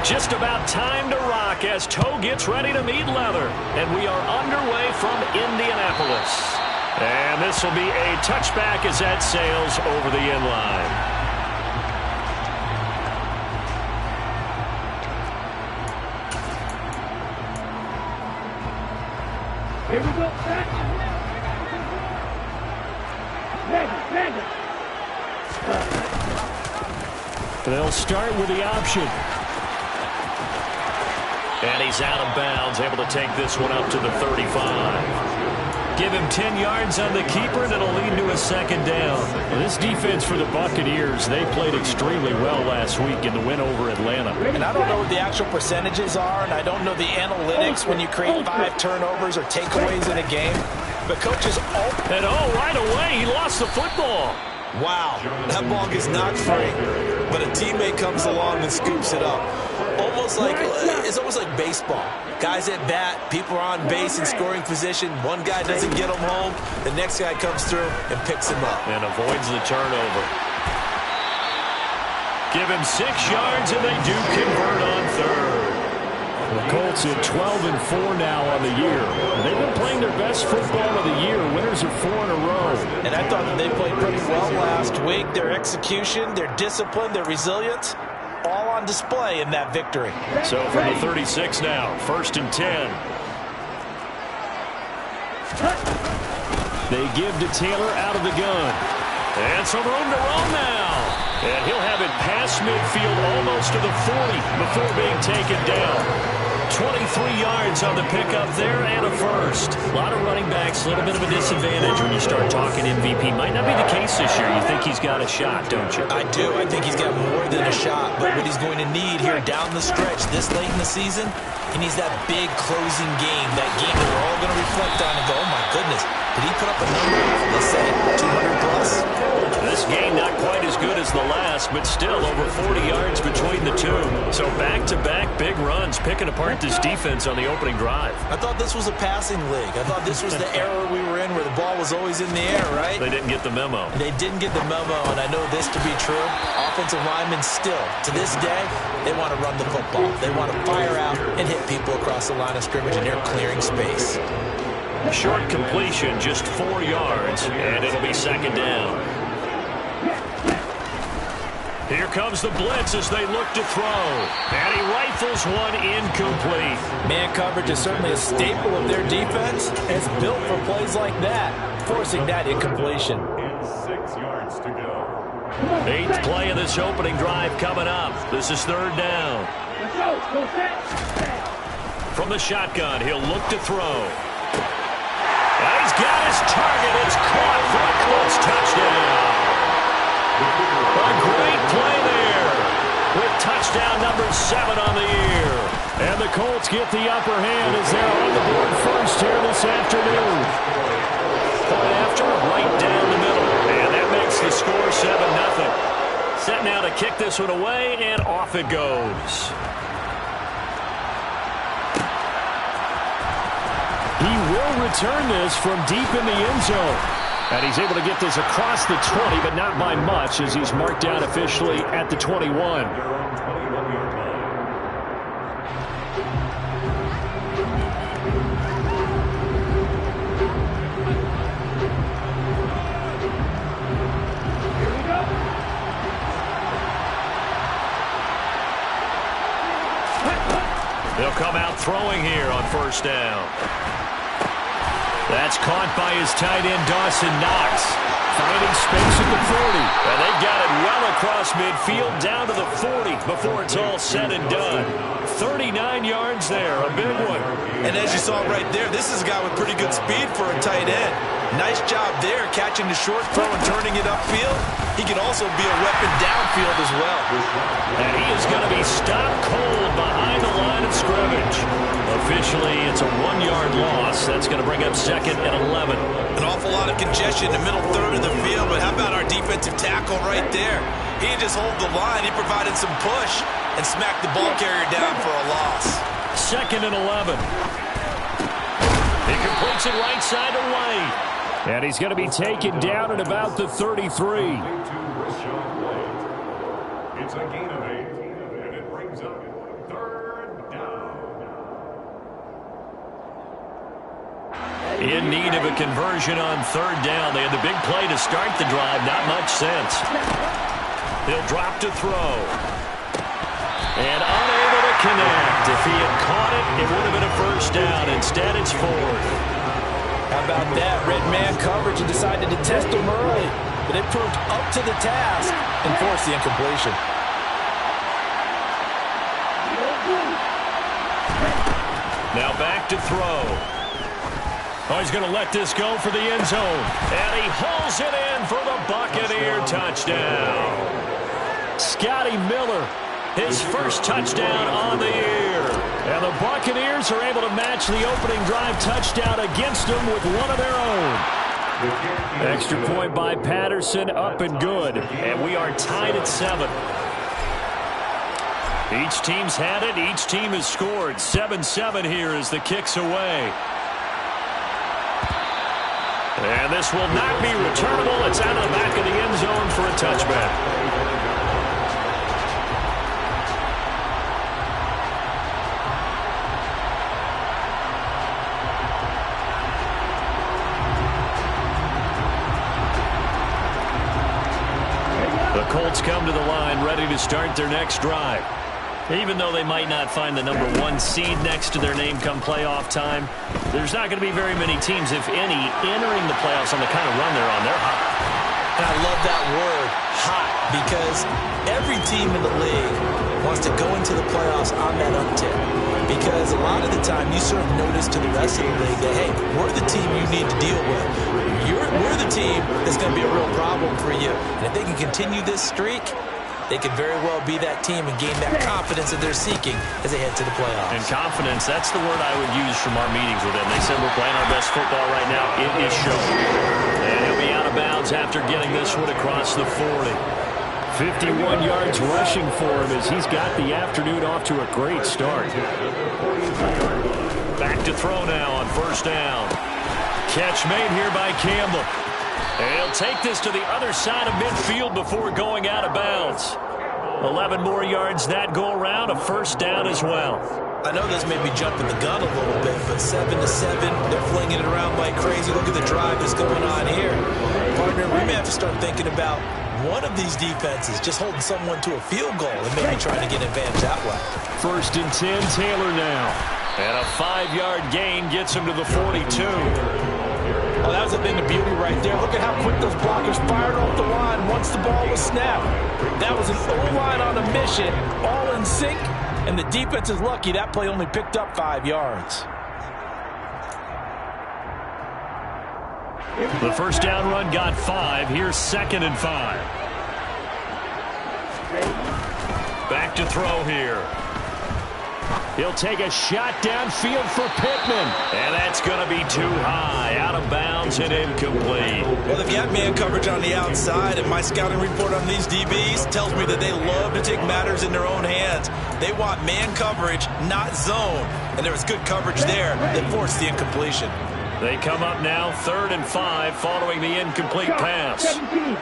Just about time to rock as toe gets ready to meet leather. And we are underway from Indianapolis. And this will be a touchback as that sails over the inline. Here we go. They'll start with the option. And he's out of bounds, able to take this one up to the 35. Give him 10 yards on the keeper, and it'll lead to a second down. Well, this defense for the Buccaneers, they played extremely well last week in the win over Atlanta. And I don't know what the actual percentages are, and I don't know the analytics when you create 5 turnovers or takeaways in a game. But coaches and right away, he lost the football. Wow, that ball gets knocked free, but a teammate comes along and scoops it up. It's almost like baseball. Guys at bat, people are on base in scoring position. One guy doesn't get them home. The next guy comes through and picks him up. And avoids the turnover. Give him 6 yards, and they do convert on third. The Colts at 12-4 now on the year. They've been playing their best football of the year. Winners of 4 in a row. And I thought that they played pretty well last week. Their execution, their discipline, their resilience, all on display in that victory. So from the 36 now, 1st and 10. They give to Taylor out of the gun. And some room to roam now. And he'll have it past midfield almost to the 40 before being taken down. 23 yards on the pickup there and a first. A lot of running backs, a little bit of a disadvantage when you start talking MVP. Might not be the case this year. You think he's got a shot, don't you? I do. I think he's got more than a shot. But what he's going to need here down the stretch this late in the season, he needs that big closing game, that game that we're all going to reflect on and go, oh, my goodness, did he put up a number, let's say, 200 plus? This game not quite as good as the last, but still over 40 yards between the two. So back-to-back big runs, picking apart this defense on the opening drive. I thought this was a passing league. I thought this was the era we were in where the ball was always in the air, right? They didn't get the memo. They didn't get the memo, and I know this to be true. Offensive linemen still, to this day, they want to run the football. They want to fire out and hit people across the line of scrimmage, and they're clearing space. Short completion, just 4 yards, and it'll be second down. Here comes the blitz as they look to throw. And he rifles one incomplete. Man coverage is certainly a staple of their defense. It's built for plays like that, forcing that incompletion. 6 yards to go. 8th play of this opening drive coming up. This is 3rd down. Let's go. Go set. From the shotgun, he'll look to throw. And he's got his target. It's caught for a Colts touchdown. A great play there with touchdown number 7 on the year. And the Colts get the upper hand as they're on the board first here this afternoon. Point after, right down the middle. And that makes the score 7-0. Set now to kick this one away, and off it goes. He will return this from deep in the end zone. And he's able to get this across the 20, but not by much as he's marked down officially at the 21. They'll come out throwing here on 1st down. That's caught by his tight end, Dawson Knox. Finding space at the 40. And they got it well across midfield down to the 40 before it's all said and done. 39 yards there, a big one. And as you saw right there, this is a guy with pretty good speed for a tight end. Nice job there, catching the short throw and turning it upfield. He can also be a weapon downfield as well. And he is going to be stopped cold behind the line of scrimmage. Officially, it's a 1-yard loss. That's going to bring up 2nd and 11. An awful lot of congestion in the middle third of the field, but how about our defensive tackle right there? He didn't just hold the line. He provided some push and smacked the ball carrier down for a loss. 2nd and 11. He completes it right side to White. And he's going to be taken down at about the 33. It's a gain of 8, and it brings up 3rd In need of a conversion on third down. They had the big play to start the drive. Not much sense. He'll drop to throw. And unable to connect. If he had caught it, it would have been a first down. Instead, it's fourth. How about that? Red man coverage and decided to test him early. But it proved up to the task and forced the incompletion. Now back to throw. Oh, he's going to let this go for the end zone. And he hauls it in for the Buccaneer touchdown. Scotty Miller, his first touchdown on the year. And the Buccaneers are able to match the opening drive touchdown against them with one of their own. Extra point by Patterson, up and good. And we are tied at 7. Each team's had it. Each team has scored. 7-7 here as the kick's away. And this will not be returnable. It's out of the back of the end zone for a touchback. The Colts come to the line ready to start their next drive. Even though they might not find the number 1 seed next to their name come playoff time, there's not going to be very many teams, if any, entering the playoffs on the kind of run they're on. They're hot. And I love that word, hot, because every team in the league wants to go into the playoffs on that uptick. Because a lot of the time you serve notice to the rest of the league that, hey, we're the team you need to deal with. We're the team that's going to be a real problem for you. And if they can continue this streak, they could very well be that team and gain that confidence that they're seeking as they head to the playoffs. And confidence, that's the word I would use from our meetings with them. They said we're playing our best football right now. It is showing. And he'll be out of bounds after getting this one across the 40. 51 yards rushing for him as he's got the afternoon off to a great start. Back to throw now on first down. Catch made here by Campbell. And he'll take this to the other side of midfield before going out of bounds. 11 more yards that go around, a first down as well. I know this may be jumping the gun a little bit, but 7-7, they're flinging it around like crazy. Look at the drive that's going on here. Partner, we may have to start thinking about one of these defenses just holding someone to a field goal and maybe trying to get an advantage that way. First and 10, Taylor now. And a 5-yard gain gets him to the 42. Oh, that was a thing of beauty right there. Look at how quick those blockers fired off the line once the ball was snapped. That was an O-line on a mission, all in sync, and the defense is lucky that play only picked up 5 yards. The first down run got 5. Here's 2nd and 5. Back to throw here. He'll take a shot downfield for Pittman. And that's going to be too high. Out of bounds and incomplete. Well, they've got man coverage on the outside, and my scouting report on these DBs tells me that they love to take matters in their own hands. They want man coverage, not zone. And there was good coverage there that forced the incompletion. They come up now 3rd and 5 following the incomplete pass. 17.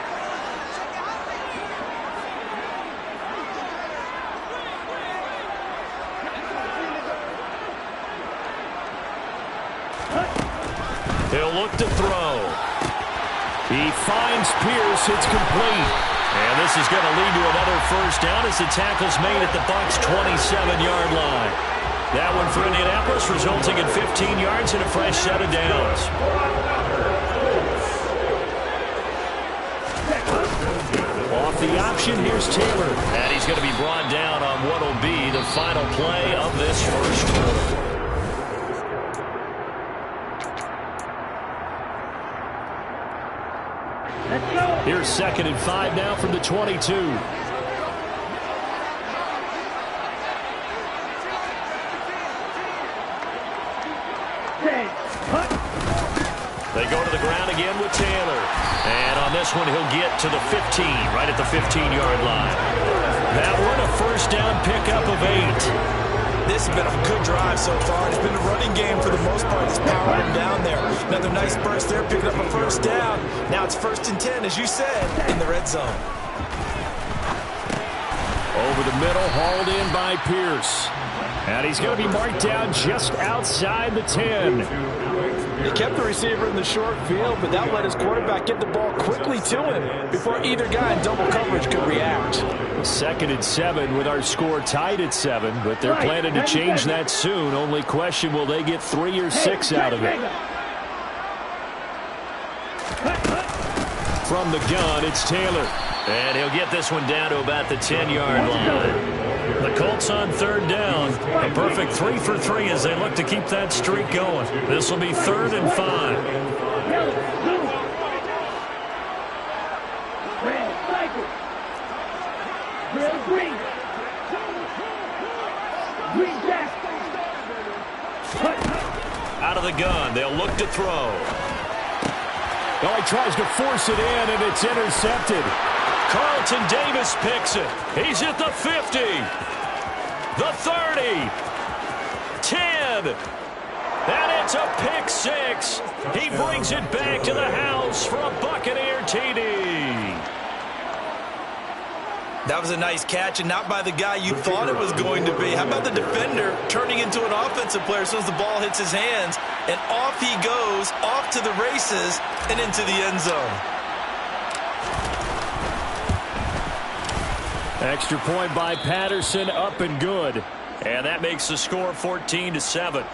He'll look to throw. He finds Pierce. It's complete. And this is going to lead to another first down as the tackle's made at the Bucs' 27-yard line. That one for Indianapolis, resulting in 15 yards and a fresh set of downs. Off the option, here's Taylor. And he's going to be brought down on what will be the final play of this first quarter. Here's 2nd and 5 now from the 22. They go to the ground again with Taylor. And on this one, he'll get to the 15, right at the 15-yard line. That one, a first down pickup of 8. This has been a good drive so far. It's been a running game for the most part that's powered him down there. Another nice burst there, picking up a first down. Now it's 1st and 10, as you said, in the red zone. Over the middle, hauled in by Pierce. And he's going to be marked down just outside the 10. He kept the receiver in the short field, but that let his quarterback get the ball quickly to him before either guy in double coverage could react. 2nd and 7 with our score tied at 7, but they're planning to change that soon. Only question, will they get 3 or 6 out of it? From the gun, it's Taylor. And he'll get this one down to about the 10-yard line. The Colts on 3rd down. A perfect 3 for 3 as they look to keep that streak going. This will be 3rd and 5. Out of the gun, they'll look to throw. Oh, he tries to force it in, and it's intercepted. Carlton Davis picks it. He's at the 50. The 30. 10. And it's a pick 6. He brings it back to the house for a Buccaneer TD. That was a nice catch, and not by the guy you thought it was going to be. How about the defender turning into an offensive player as soon as the ball hits his hands, and off he goes, off to the races, and into the end zone. Extra point by Patterson, up and good. And that makes the score 14-7.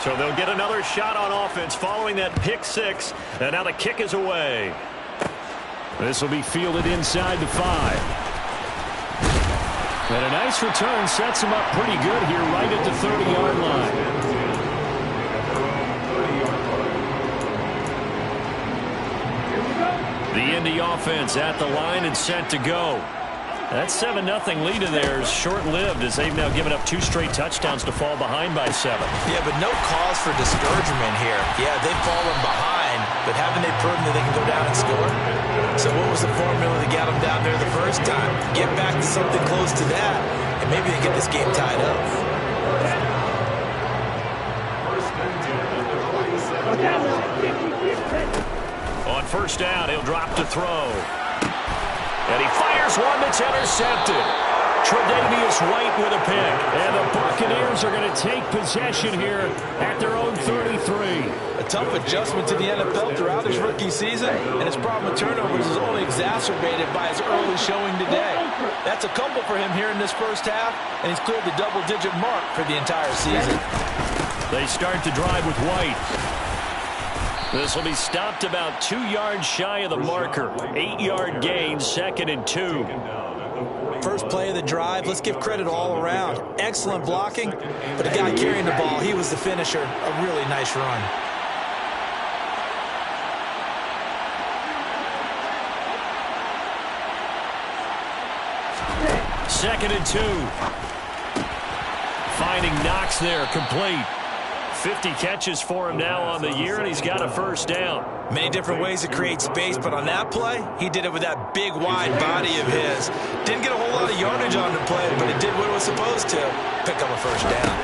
So they'll get another shot on offense following that pick 6. And now the kick is away. This will be fielded inside the 5. And a nice return sets him up pretty good here right at the 30-yard line. The Indy offense at the line and set to go. That 7-0 lead of theirs short-lived as they've now given up 2 straight touchdowns to fall behind by 7. Yeah, but no cause for discouragement here. Yeah, they've fallen behind, but haven't they proven that they can go down and score? So what was the formula that got them down there the first time? Get back to something close to that, and maybe they get this game tied up. On 1st down, he'll drop to throw. And he fires one that's intercepted. Tre'Davious White with a pick. And the Buccaneers are going to take possession here at their own 33. A tough adjustment to the NFL throughout his rookie season, and his problem with turnovers is only exacerbated by his early showing today. That's a couple for him here in this first half, and he's cleared the double-digit mark for the entire season. They start to drive with White. This will be stopped about 2 yards shy of the marker. 8-yard gain, 2nd and 2. First play of the drive, let's give credit all around. Excellent blocking, but the guy carrying the ball, he was the finisher. A really nice run. Second and 2. Finding Knox there, complete. 50 catches for him now on the year, and he's got a 1st down. Many different ways to create space, but on that play, he did it with that big, wide body of his. Didn't get a whole lot of yardage on the play, but it did what it was supposed to. Pick up a 1st down.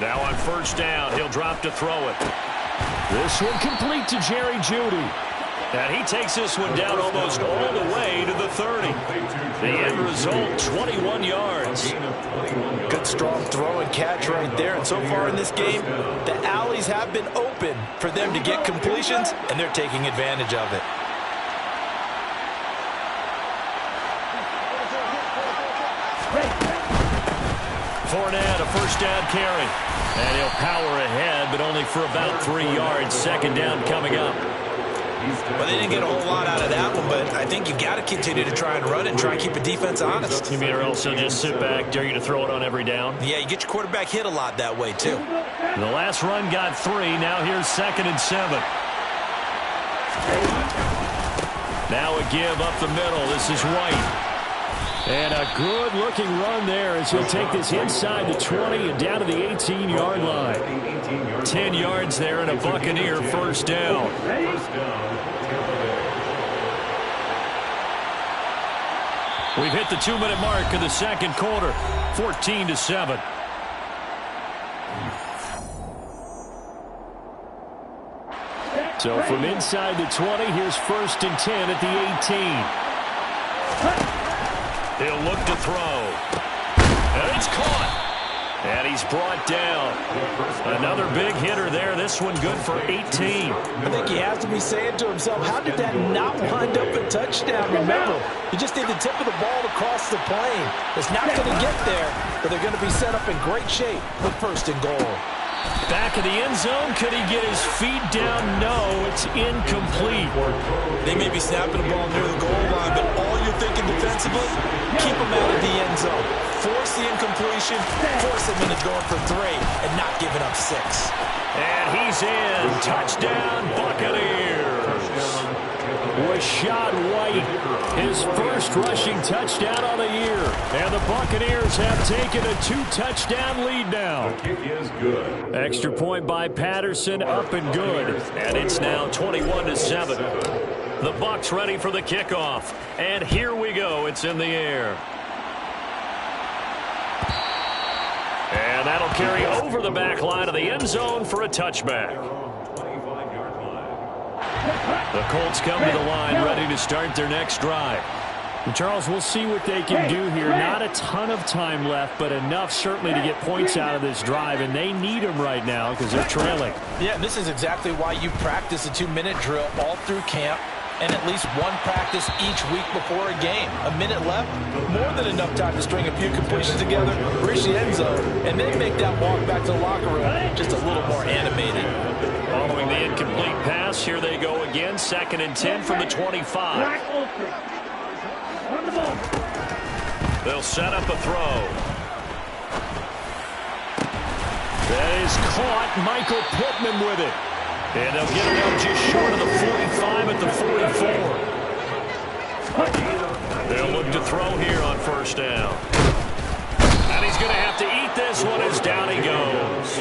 Now on 1st down, he'll drop to throw it. This one complete to Jerry Jeudy. And he takes this one down almost all the way to the 30. The end result, 21 yards. Good, strong throw and catch right there. And so far in this game, the alleys have been open for them to get completions, and they're taking advantage of it. Fournette, a 1st down carry. And he'll power ahead, but only for about 3 yards. 2nd down coming up. Well, they didn't get a whole lot out of that one, but I think you got to continue to try and run it and try and keep a defense honest. You mean or else they'll just sit back, dare you to throw it on every down? Yeah, you get your quarterback hit a lot that way, too. The last run got 3. Now here's 2nd and 7. Now a give up the middle. This is White. And a good-looking run there as he'll take this inside the 20 and down to the 18-yard line. 10 yards there and a Buccaneer 1st down. We've hit the 2-minute mark of the 2nd quarter. 14-7. So from inside the 20, here's 1st and 10 at the 18. He'll look to throw. And it's caught. And he's brought down. Another big hitter there. This one good for 18. I think he has to be saying to himself, how did that not wind up a touchdown? Remember, he just need the tip of the ball to cross the plane. It's not going to get there, but they're going to be set up in great shape with first and goal. Back of the end zone. Could he get his feet down? No, it's incomplete. They may be snapping the ball near the goal line, but all you're thinking defensively, keep them out of the end zone. Force the incompletion, force them into going for 3 and not giving up 6. And he's in. Touchdown, Buccaneers. Rashad White, his first rushing touchdown on the year. And the Buccaneers have taken a 2-touchdown lead now. The kick is good. Extra point by Patterson, up and good. And it's now 21-7. The Bucs ready for the kickoff. And here we go. It's in the air. And that'll carry over the back line of the end zone for a touchback. The Colts come to the line ready to start their next drive. And Charles, we'll see what they can do here. Not a ton of time left, but enough certainly to get points out of this drive, and they need them right now because they're trailing. Yeah, this is exactly why you practice a 2-minute drill all through camp and at least one practice each week before a game. A minute left, more than enough time to string a few completions together, reach the end zone, and then make that walk back to the locker room just a little more animated. Following the incomplete pass, here they go again. 2nd and 10 from the 25. They'll set up a throw. That is caught. Michael Pittman with it. And they'll get it out just short of the 45 at the 44. They'll look to throw here on first down. And he's going to have to eat this one as down he goes.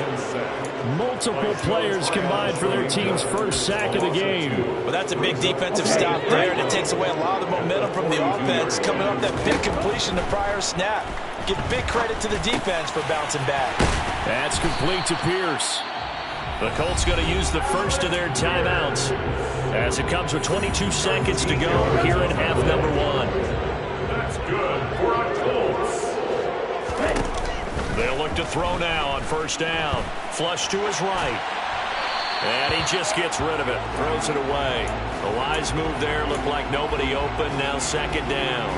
Multiple players combined for their team's first sack of the game. Well, that's a big defensive stop there, and it takes away a lot of the momentum from the offense coming off that big completion the prior snap. Give big credit to the defense for bouncing back. That's complete to Pierce. The Colts going to use the first of their timeouts as it comes with 22 seconds to go here in half number 1. That's good for our Colts. They'll look to throw now on first down. Flush to his right. And he just gets rid of it. Throws it away. The wise move there. Looked like nobody open. Now 2nd down.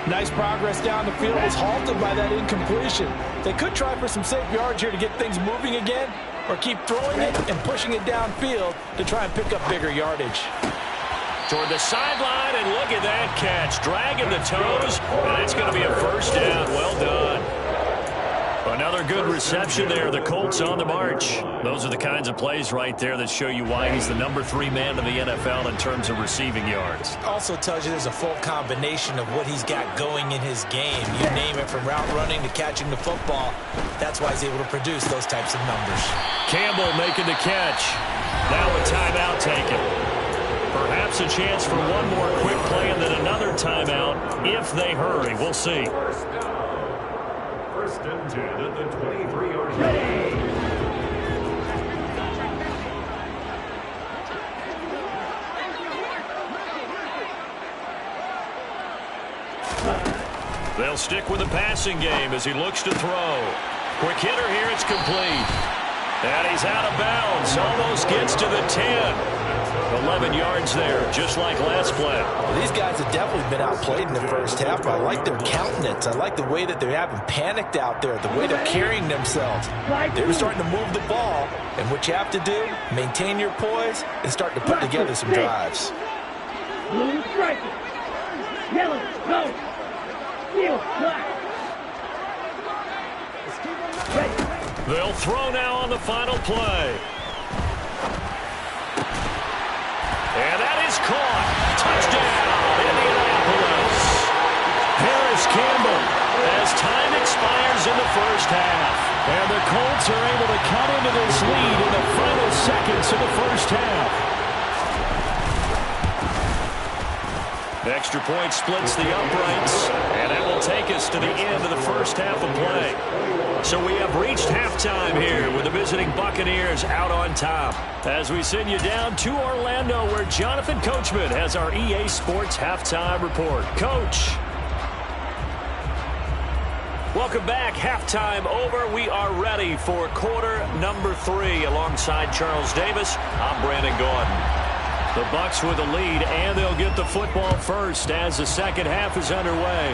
Nice progress down the field was halted by that incompletion. They could try for some safe yards here to get things moving again, or keep throwing it and pushing it downfield to try and pick up bigger yardage. Toward the sideline, and look at that catch. Dragging the toes, and it's going to be a first down. Well done. Another good reception there. The Colts on the march. Those are the kinds of plays right there that show you why he's the number 3 man in the NFL in terms of receiving yards. Also tells you there's a full combination of what he's got going in his game. You name it, from route running to catching the football. That's why he's able to produce those types of numbers. Campbell making the catch. Now a timeout taken. Perhaps a chance for one more quick play and then another timeout if they hurry. We'll see. First and 10 at the 23-yard line. They'll stick with the passing game as he looks to throw. Quick hitter here, it's complete. And he's out of bounds, almost gets to the 10. 11 yards there, just like last play. Well, these guys have definitely been outplayed in the first half, but I like their countenance. I like the way that they're having panicked out there, the way they're carrying themselves. They're starting to move the ball, and what you have to do, maintain your poise and start to put together some drives. Blue striker. Yellow, go. Steel, black. They'll throw now on the final play. And that is caught. Touchdown, Indianapolis. Harris Campbell as time expires in the first half. And the Colts are able to cut into this lead in the final seconds of the first half. Extra point splits the uprights, and that will take us to the end of the first half of play. So we have reached halftime here with the visiting Buccaneers out on top. As we send you down to Orlando, where Jonathan Coachman has our EA Sports halftime report. Coach. Welcome back. Halftime over. We are ready for quarter number 3. Alongside Charles Davis, I'm Brandon Gordon. The Bucks with the lead, and they'll get the football first as the second half is underway.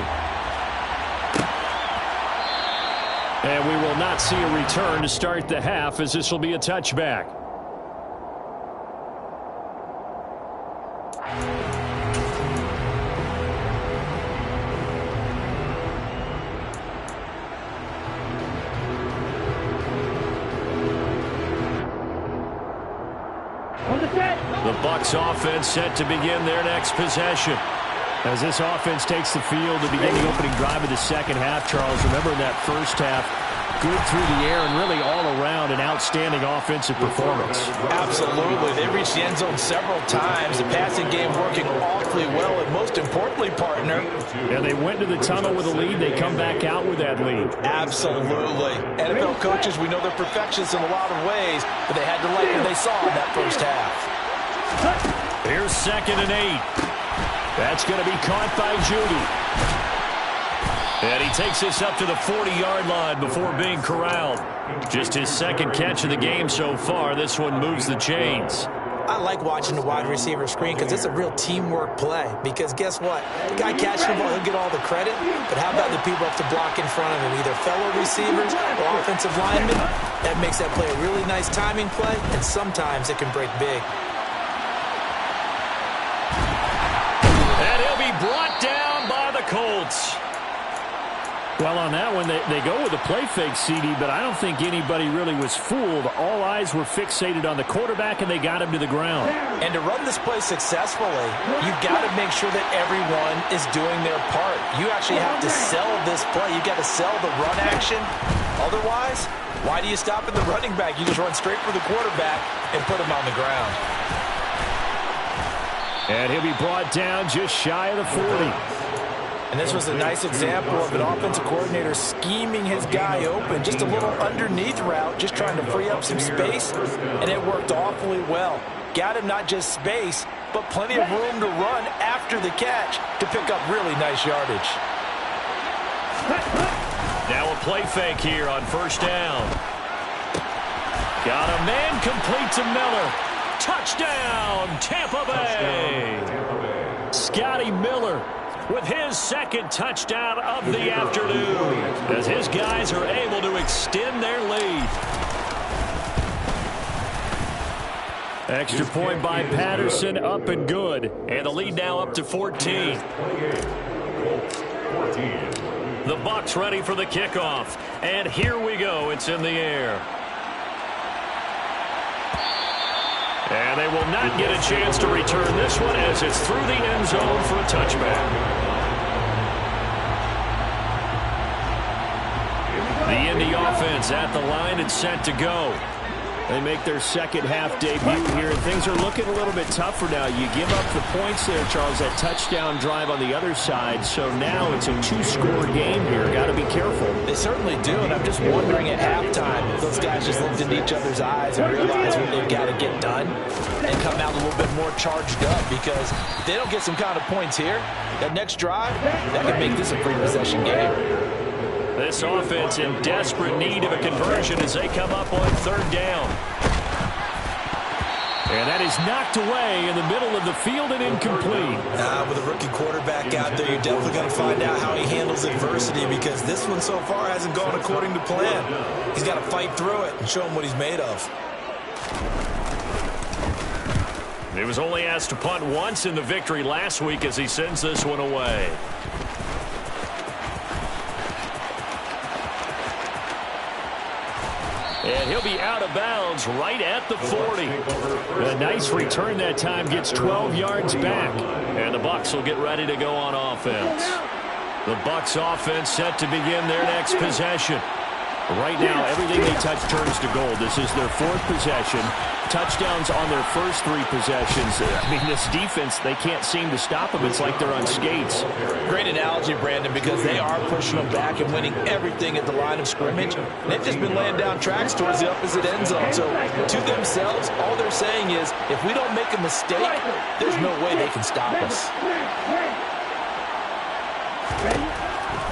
And we will not see a return to start the half, as this will be a touchback. The Bucks offense set to begin their next possession. As this offense takes the field to begin the opening drive of the second half, Charles, remember in that first half, good through the air and really all around an outstanding offensive performance. Absolutely. They reached the end zone several times. The passing game working awfully well, and most importantly, partner. Yeah, they went to the tunnel with a lead. They come back out with that lead. Absolutely. NFL coaches, we know they're perfectionists in a lot of ways, but they had to like what they saw in that first half. Here's 2nd and 8. That's going to be caught by Judy. And he takes this up to the 40-yard line before being corralled. Just his second catch of the game so far. This one moves the chains. I like watching the wide receiver screen because it's a real teamwork play. Because guess what? The guy catching the ball, he'll get all the credit. But how about the people up to block in front of him, either fellow receivers or offensive linemen? That makes that play a really nice timing play, and sometimes it can break big. And he'll be brought down by the Colts. Well, on that one, they go with a play fake, CD, but I don't think anybody really was fooled. All eyes were fixated on the quarterback, and they got him to the ground. And to run this play successfully, you've got to make sure that everyone is doing their part. You actually have to sell this play. You've got to sell the run action. Otherwise, why do you stop at the running back? You just run straight for the quarterback and put him on the ground. And he'll be brought down just shy of the 40. And this was a nice example of an offensive coordinator scheming his guy open. Just a little underneath route, just trying to free up some space, and it worked awfully well. Got him not just space, but plenty of room to run after the catch to pick up really nice yardage. Now a play fake here on first down. Got a man complete to Miller. Touchdown, Tampa Bay. Scotty Miller with his second touchdown of the afternoon, as his guys are able to extend their lead. Extra point by Patterson, up and good. And the lead now up to 14. The Bucks ready for the kickoff. And here we go. It's in the air. And they will not get a chance to return this one as it's through the end zone for a touchback. The Indy offense at the line and set to go. They make their second half debut here, and things are looking a little bit tougher now. You give up the points there, Charles, that touchdown drive on the other side, so now it's a 2-score game here. Got to be careful. They certainly do, and I'm just wondering at halftime if those guys just looked into each other's eyes and realized what they've got to get done and come out a little bit more charged up, because if they don't get some kind of points here, that next drive, that could make this a free-possession game. This offense in desperate need of a conversion as they come up on third down. And that is knocked away in the middle of the field and incomplete. With a rookie quarterback out there, you're definitely going to find out how he handles adversity, because this one so far hasn't gone according to plan. He's got to fight through it and show him what he's made of. He was only asked to punt once in the victory last week as he sends this one away. And he'll be out of bounds right at the 40. A nice return that time, gets 12 yards back. And the Bucks will get ready to go on offense. The Bucks offense set to begin their next possession. Right now, everything they touch turns to gold. This is their fourth possession. Touchdowns on their first 3 possessions. I mean, this defense, they can't seem to stop them. It's like they're on skates. Great analogy, Brandon, because they are pushing them back and winning everything at the line of scrimmage. They've just been laying down tracks towards the opposite end zone. So to themselves, all they're saying is, if we don't make a mistake, there's no way they can stop us.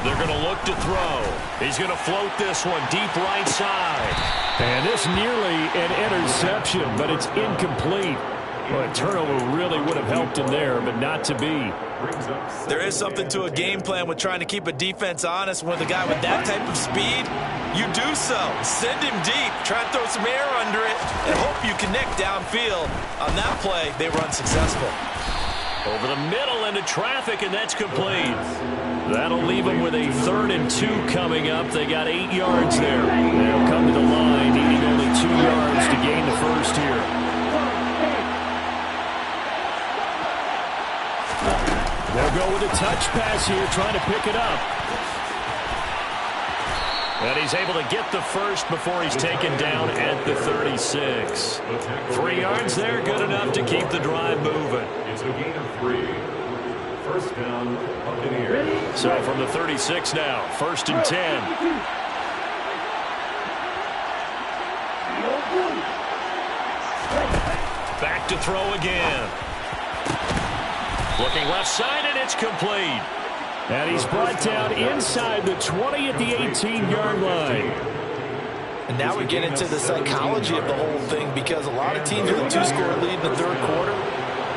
They're going to look to throw. He's going to float this one deep right side. And this nearly an interception, but it's incomplete. Well, a turnover really would have helped him there, but not to be. There is something to a game plan with trying to keep a defense honest. With a guy with that type of speed, you do so. Send him deep. Try and throw some air under it and hope you connect downfield. On that play, they were unsuccessful. Over the middle into traffic, and that's complete. That'll leave them with a 3rd and 2 coming up. They got 8 yards there. They'll come to the line, needing only 2 yards to gain the first here. They'll go with a touch pass here, trying to pick it up. And he's able to get the first before he's taken down at the 36. 3 yards there, good enough to keep the drive moving. It's a gain of 3. First down, Buccaneers. So from the 36 now, 1st and 10. Back to throw again. Looking left side, and it's complete. And he's brought down inside the 20 at the 18-yard line. And now we get into the psychology of the whole thing, because a lot of teams with a 2-score lead in the 3rd quarter,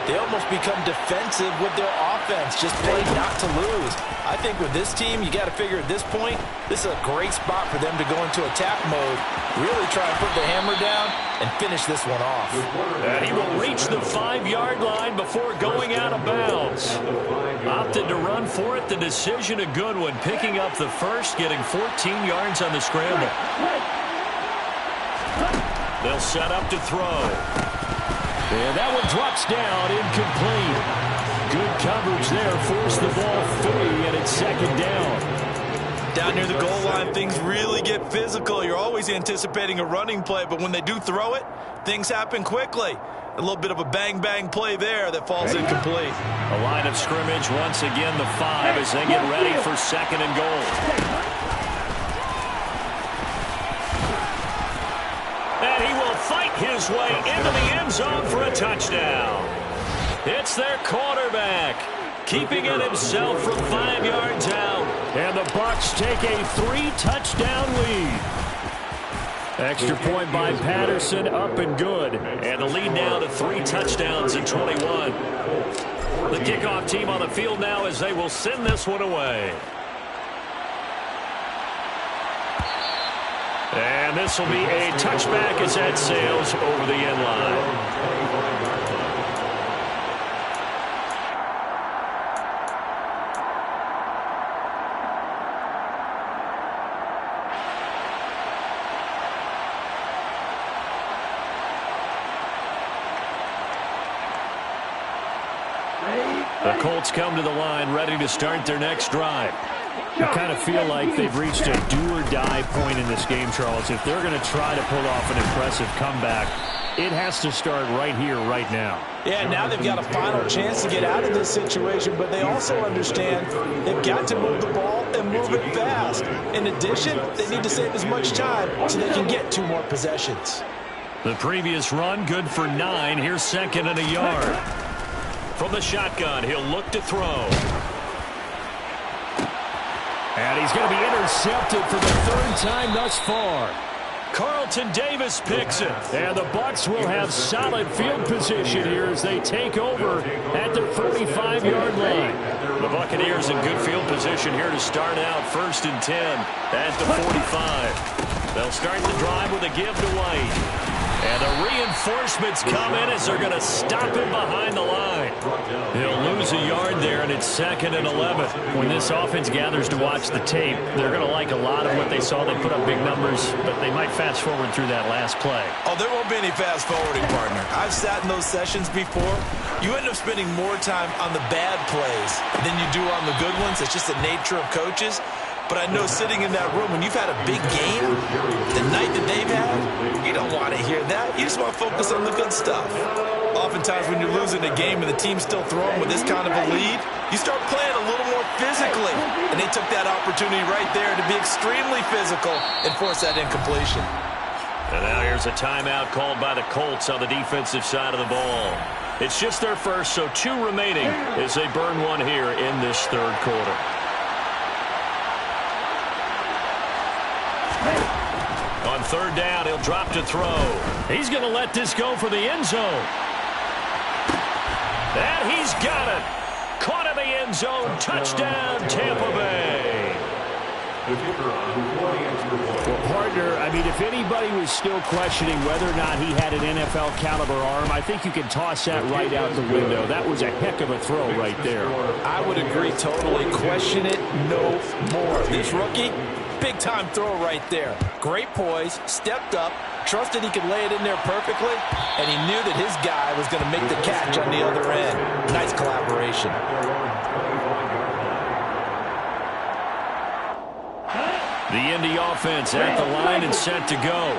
they almost become defensive with their offense, just play not to lose. I think with this team, you got to figure at this point, this is a great spot for them to go into attack mode, really try and put the hammer down and finish this one off. And he will reach the 5-yard line before going out of bounds. Opted to run for it. The decision a good one, picking up the first, getting 14 yards on the scramble. They'll set up to throw. And that one drops down, incomplete. Good coverage there, forced the ball free, and it's 2nd down. Down near the goal line, things really get physical. You're always anticipating a running play, but when they do throw it, things happen quickly. A little bit of a bang-bang play there that falls incomplete. A line of scrimmage, once again the 5 as they get ready for 2nd and goal. And he will fight his way into the end zone for a touchdown. It's their quarterback, keeping it himself from 5 yards out. And the Bucs take a 3-touchdown lead. Extra point by Patterson, up and good. And the lead now to 3 touchdowns in 21. The kickoff team on the field now as they will send this one away. And this will be a touchback as that sails over the end line. The Colts come to the line ready to start their next drive. I kind of feel like they've reached a do-or-die point in this game, Charles. If they're going to try to pull off an impressive comeback, it has to start right here, right now. Yeah, now they've got a final chance to get out of this situation, but they also understand they've got to move the ball and move it fast. In addition, they need to save as much time so they can get 2 more possessions. The previous run, good for 9. Here's 2nd and a yard. From the shotgun, he'll look to throw. And he's going to be intercepted for the 3rd time thus far. Carlton Davis picks it. And the Bucs will have solid field position here as they take over at the 45-yard line. The Buccaneers in good field position here to start out 1st and 10 at the 45. They'll start the drive with a give to White. And the reinforcements come in as they're going to stop him behind the line. He'll lose a yard there, and it's 2nd and 11. When this offense gathers to watch the tape, they're going to like a lot of what they saw. They put up big numbers, but they might fast forward through that last play. Oh, there won't be any fast forwarding, partner. I've sat in those sessions before. You end up spending more time on the bad plays than you do on the good ones. It's just the nature of coaches. But I know sitting in that room, when you've had a big game, the night that they've had, you don't want to hear that. You just want to focus on the good stuff. Oftentimes when you're losing a game and the team's still throwing with this kind of a lead, you start playing a little more physically. And they took that opportunity right there to be extremely physical and force that incompletion. And now here's a timeout called by the Colts on the defensive side of the ball. It's just their first, so 2 remaining as they burn one here in this 3rd quarter. On third down, he'll drop to throw. He's going to let this go for the end zone. And he's got it. Caught in the end zone. Touchdown, Tampa Bay. Well, partner, I mean, if anybody was still questioning whether or not he had an NFL caliber arm, I think you can toss that right out the window. That was a heck of a throw right there. I would agree totally. Question it no more. This rookie, big-time throw right there. Great poise, stepped up, trusted he could lay it in there perfectly, and he knew that his guy was going to make the catch on the other end. Nice collaboration. The Indy offense at the line and set to go.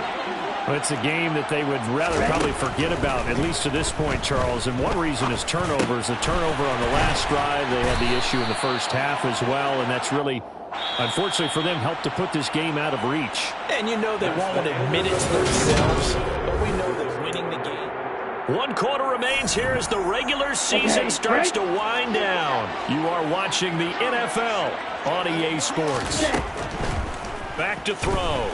Well, it's a game that they would rather probably forget about, at least to this point, Charles. And one reason is turnovers. The turnover on the last drive, they had the issue in the first half as well, and that's really, unfortunately for them, helped to put this game out of reach. And you know they won't admit it to themselves, but we know that winning the game. 1 quarter remains here as the regular season starts to wind down. You are watching the NFL on EA Sports. Back to throw.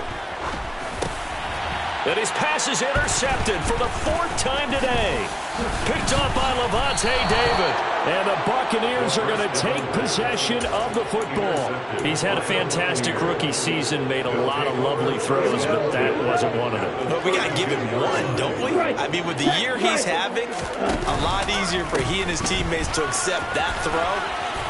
And his pass is intercepted for the 4th time today. Picked up by Levante David. And the Buccaneers are going to take possession of the football. He's had a fantastic rookie season, made a lot of lovely throws, but that wasn't one of them. But we got to give him one, don't we? I mean, with the year he's having, a lot easier for he and his teammates to accept that throw,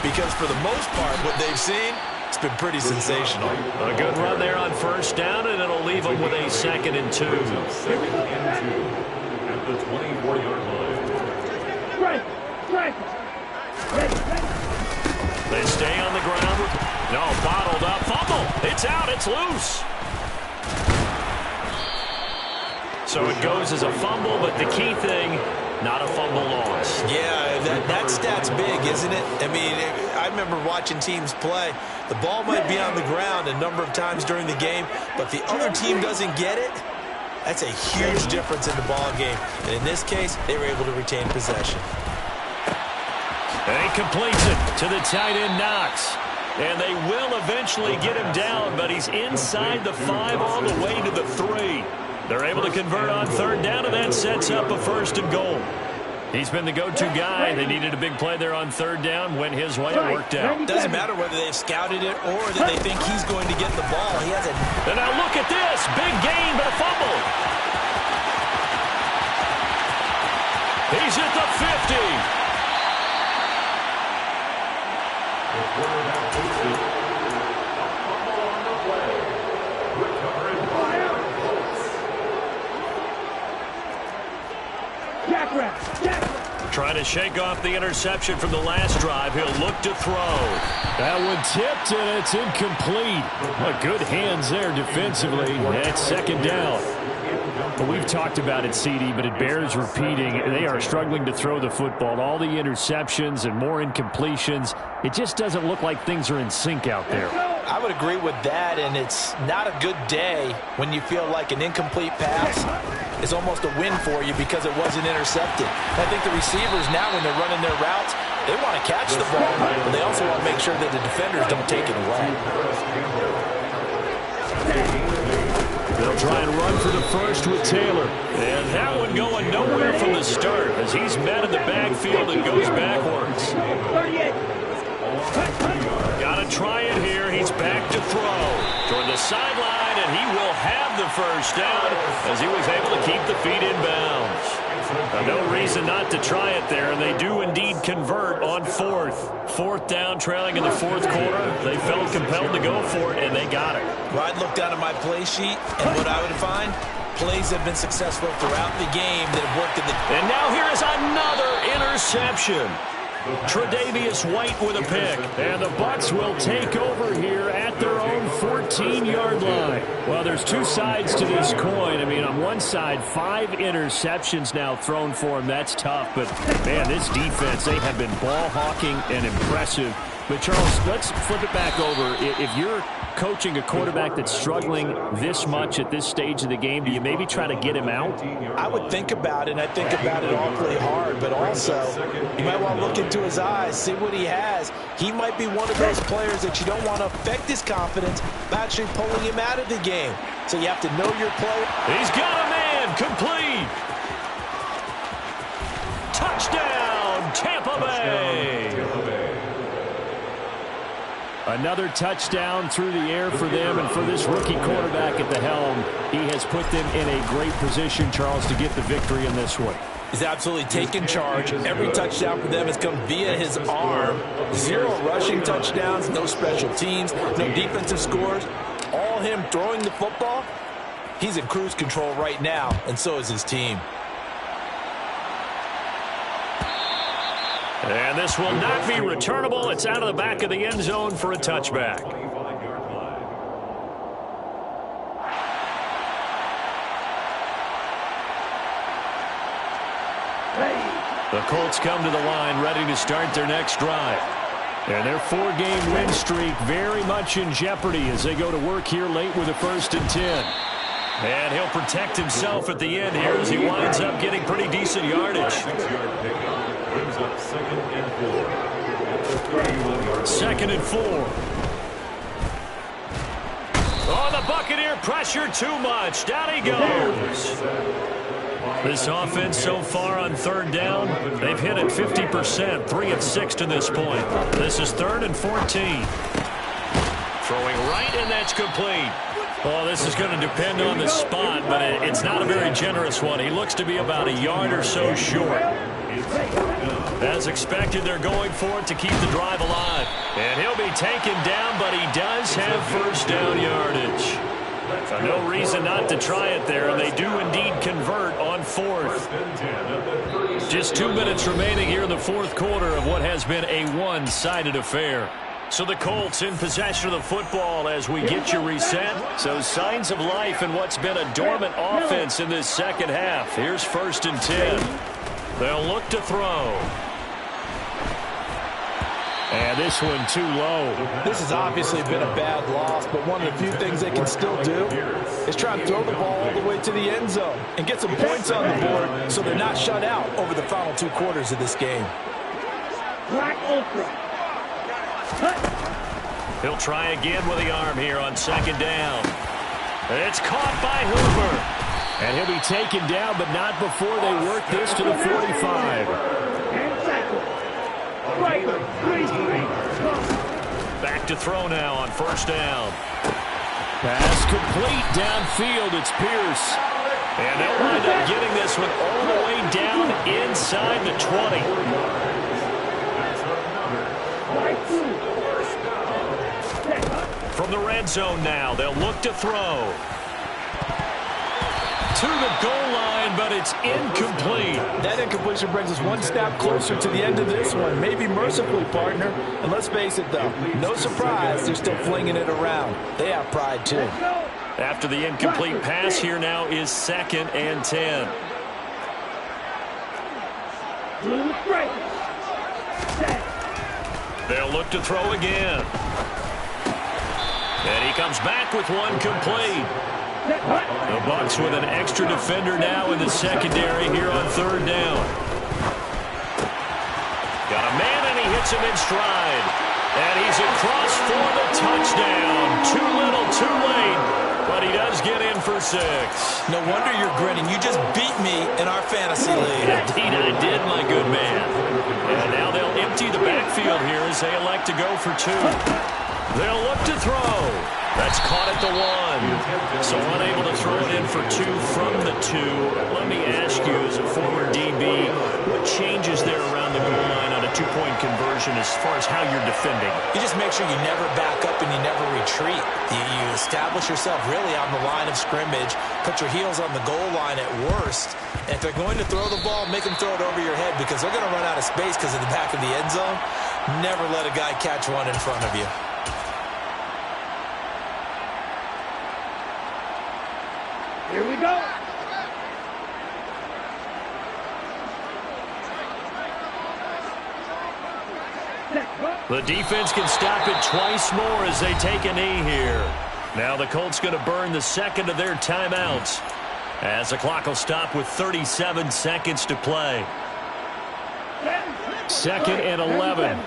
because for the most part, what they've seen, it's been pretty sensational. A good run there on first down, and it'll leave them with a 2nd and 2. At the 24-yard line. They stay on the ground. No, bottled up. Fumble. It's out. It's loose. So it goes as a fumble, but the key thing, not a fumble loss. Yeah, that stat's big, isn't it? I mean, I remember watching teams play. The ball might be on the ground a number of times during the game, but the other team doesn't get it. That's a huge difference in the ball game. And in this case, they were able to retain possession. And he completes it to the tight end, Knox. And they will eventually get him down, but he's inside the 5 all the way to the 3. They're able to convert on third down, and that sets up a 1st and goal. He's been the go-to guy. They needed a big play there on third down. Went his way. It worked out. Doesn't matter whether they've scouted it or that they think he's going to get the ball. He has a... And now look at this. Big gain, but a fumble. He's at the 50. Trying to shake off the interception from the last drive. He'll look to throw. That one tipped, and it's incomplete. Well, good hands there defensively. That's 2nd down. Well, we've talked about it, CD, but it bears repeating. They are struggling to throw the football. All the interceptions and more incompletions. It just doesn't look like things are in sync out there. I would agree with that, and it's not a good day when you feel like an incomplete pass is almost a win for you because it wasn't intercepted. I think the receivers now, when they're running their routes, they want to catch the ball, but they also want to make sure that the defenders don't take it away. They'll try and run for the 1st with Taylor. And that one going nowhere from the start as he's met in the backfield and goes backwards. Got to try it here. He's back to throw toward the sideline, and he will have the 1st down as he was able to keep the feet in bounds. No reason not to try it there, and they do indeed convert on 4th. 4th down, trailing in the 4th quarter. They felt compelled to go for it, and they got it. Well, I'd look down at my play sheet, and what I would find, plays have been successful throughout the game that have worked in the... And now here is another interception. Tre'Davious White with a pick. And the Bucs will take over here at their own 14-yard line. Well, there's 2 sides to this coin. I mean, on one side, 5 interceptions now thrown for him. That's tough. But, man, this defense, they have been ball hawking and impressive. But, Charles, let's flip it back over. If you're coaching a quarterback that's struggling this much at this stage of the game, do you maybe try to get him out? I would think about it, and I think about it awfully hard. But also, you might want to look into his eyes, see what he has. He might be one of those players that you don't want to affect his confidence by actually pulling him out of the game. So you have to know your player. He's got a man. Complete. Touchdown, Tampa Bay. Another touchdown through the air for them, and for this rookie quarterback at the helm, he has put them in a great position, Charles, to get the victory in this one. He's absolutely taken charge. Every touchdown for them has come via his arm. 0 rushing touchdowns, no special teams, no defensive scores. All him throwing the football. He's in cruise control right now, and so is his team. And this will not be returnable. It's out of the back of the end zone for a touchback. The Colts come to the line ready to start their next drive. And their 4-game win streak very much in jeopardy as they go to work here late with a 1st and 10. And he'll protect himself at the end here as he winds up getting pretty decent yardage. Brings up 2nd and 4. 2nd and 4. Oh, the Buccaneer pressure too much. Down he goes. This offense so far on 3rd down, they've hit it 50%, 3 of 6 to this point. This is 3rd and 14. Throwing right, and that's complete. Well, this is going to depend on the spot, but it's not a very generous one. He looks to be about a yard or so short. As expected, they're going for it to keep the drive alive. And he'll be taken down, but he does have 1st down yardage. So no reason not to try it there, and they do indeed convert on 4th. Just 2 minutes remaining here in the 4th quarter of what has been a one-sided affair. So the Colts in possession of the football as we get you reset. So signs of life in what's been a dormant offense in this 2nd half. Here's 1st and 10. They'll look to throw. And this one too low. This has obviously been a bad loss, but one of the few things they can still do is try to throw the ball all the way to the end zone and get some points on the board so they're not shut out over the final 2 quarters of this game. He'll try again with the arm here on 2nd down. It's caught by Hoover. And he'll be taken down, but not before they work this to the 45. Back to throw now on 1st down. Pass complete downfield. It's Pierce. And they'll wind up getting this one all the way down inside the 20. From the red zone now, they'll look to throw. To the goal line, but it's incomplete. That incompletion brings us 1 step closer to the end of this one. Maybe mercifully, partner. And let's face it, though, no surprise, they're still flinging it around. They have pride, too. After the incomplete pass, here now is 2nd and 10. They'll look to throw again. And he comes back with one complete. The Bucs with an extra defender now in the secondary here on 3rd down. Got a man, and he hits him in stride. And he's across for the touchdown. Too little, too late. But he does get in for 6. No wonder you're grinning. You just beat me in our fantasy league. Indeed I did, my good man. And now they'll empty the backfield here as they elect to go for 2. They'll look to throw. That's caught at the 1. So unable to throw it in for 2 from the 2. Let me ask you, as a former DB, what changes there around the goal line on a 2-point conversion as far as how you're defending? You just make sure you never back up and you never retreat. You establish yourself really on the line of scrimmage, put your heels on the goal line at worst. And if they're going to throw the ball, make them throw it over your head because they're going to run out of space because of the back of the end zone. Never let a guy catch one in front of you. Here we go. Set, The defense can stop it twice more as they take a knee here. Now the Colts going to burn the second of their timeouts as the clock will stop with 37 seconds to play. 2nd and 11.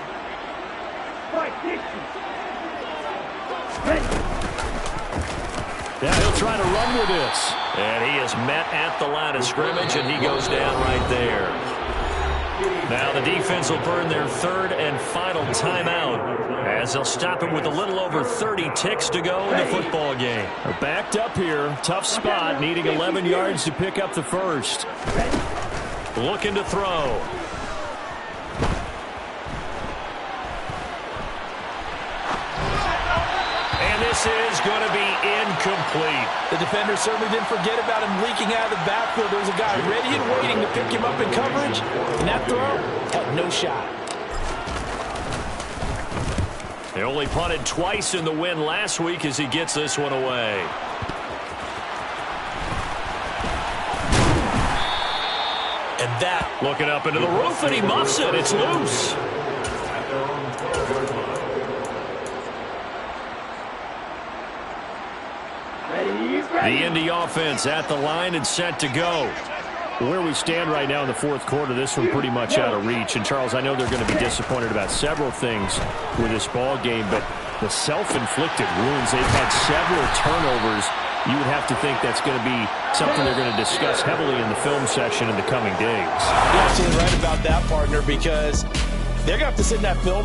Now he'll try to run with this. And he is met at the line of scrimmage, and he goes down right there. Now the defense will burn their 3rd and final timeout as they'll stop it with a little over 30 ticks to go in the football game. They're backed up here. Tough spot, needing 11 yards to pick up the first. Looking to throw. And this is going to be incomplete. The defender certainly didn't forget about him leaking out of the backfield. There was a guy ready and waiting to pick him up in coverage, and that throw had no shot. They only punted twice in the win last week as he gets this one away. And that. Looking up into the roof, and he muffs it. It's loose. The Indy offense at the line and set to go. Where we stand right now in the 4th quarter, this one pretty much out of reach. And, Charles, I know they're going to be disappointed about several things with this ball game, but the self-inflicted wounds, they've had several turnovers. You would have to think that's going to be something they're going to discuss heavily in the film session in the coming days. You're absolutely right about that, partner, because they're going to have to sit in that film